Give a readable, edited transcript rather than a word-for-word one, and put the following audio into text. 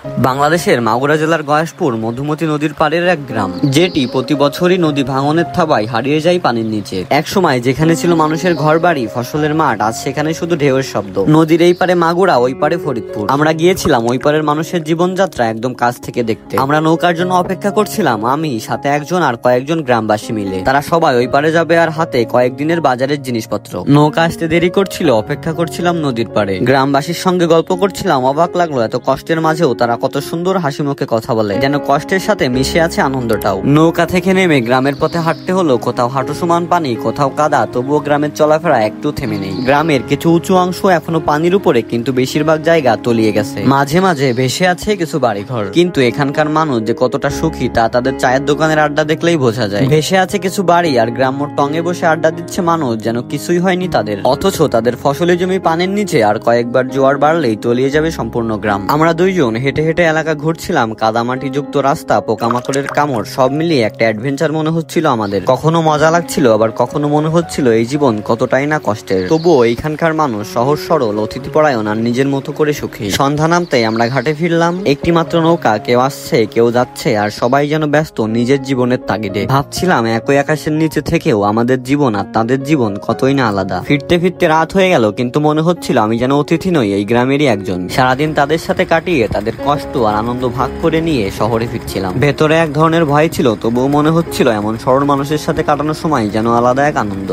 বাংলাদেশের মাগুরা জেলার গয়েশপুর মধুমতি নদীর পাড়ের এক গ্রাম, যেটি প্রতি বছরই নদী ভাঙনের থাবায় হারিয়ে যায় পানির নিচে। এক সময় যেখানে ছিল মানুষের ঘর বাড়ি, ফসলের মাঠ, আজ সেখানে শুধু ঢেউয়ের শব্দ। নদীর এই পারে মাগুরা, ওই পারে ফরিদপুর। আমরা গিয়েছিলাম ওই পারের মানুষের জীবনযাত্রা একদম কাছ থেকে দেখতে। আমরা নৌকার জন্য অপেক্ষা করছিলাম, আমি সাথে একজন আর কয়েকজন গ্রামবাসী মিলে। তারা সবাই ওই পারে যাবে আর হাতে কয়েকদিনের বাজারের জিনিসপত্র। নৌকা আসতে দেরি করছিল, অপেক্ষা করছিলাম নদীর পাড়ে। গ্রামবাসীর সঙ্গে গল্প করছিলাম। অবাক লাগলো এত কষ্টের মাঝেও তারা কত সুন্দর হাসি মুখে কথা বলে, যেন কষ্টের সাথে মিশে আছে আনন্দটাও। নৌকা থেকে নেমে গ্রামের পথে হাঁটতে হলো, কোথাও হাঁটু সমান পানি, কোথাও কাদা, তবুও গ্রামের চলাফেরা একটু থেমে নেই। গ্রামের কিছু উঁচু অংশ এখনো পানির উপরে, কিন্তু বেশিরভাগ জায়গা তলিয়ে গেছে। মাঝে মাঝে ভেসে আছে কিছু বাড়িঘর, কিন্তু এখানকার মানুষ যে কতটা সুখী তা তাদের চায়ের দোকানের আড্ডা দেখলেই বোঝা যায়। ভেসে আছে কিছু বাড়ি, আর গ্রাম্য টঙে বসে আড্ডা দিচ্ছে মানুষ, যেন কিছুই হয়নি তাদের। অথচ তাদের ফসলি জমি পানির নিচে, আর কয়েকবার জোয়ার বাড়লেই তলিয়ে যাবে সম্পূর্ণ গ্রাম। আমরা দুইজন হেঁটে হেঁটে এলাকা ঘুরছিলাম। কাদামাটি যুক্ত রাস্তা, পোকামাকড়ের কামড়, সব মিলিয়ে একটা অ্যাডভেঞ্চার মনে হচ্ছিল আমাদের। কখনো মজা লাগছিল, আবার কখনো মনে হচ্ছিল এই জীবন কতটাই না কষ্টের। তবুও এইখানকার মানুষ সহজ সরল, অতিথিপরায়ণ আর নিজের মতো করে সুখী। সন্ধ্যা নামতেই আমরা ঘাটে ফিরলাম। একটি মাত্র নৌকা, কেউ আসছে কেউ যাচ্ছে, আর সবাই যেন ব্যস্ত নিজের জীবনের তাগিদে। ভাবছিলাম একই আকাশের নিচে থেকেও আমাদের জীবন আর তাদের জীবন কতই না আলাদা। ফিরতে ফিরতে রাত হয়ে গেল, কিন্তু মনে হচ্ছিল আমি যেন অতিথি নই, এই গ্রামেরই একজন। সারাদিন তাদের সাথে কাটিয়ে তাদের কষ্ট আর আনন্দ ভাগ করে নিয়ে শহরে ফিরছিলাম। ভেতরে এক ধরনের ভয় ছিল, তবুও মনে হচ্ছিল এমন সরল মানুষের সাথে কাটানোর সময় যেন আলাদা এক আনন্দ।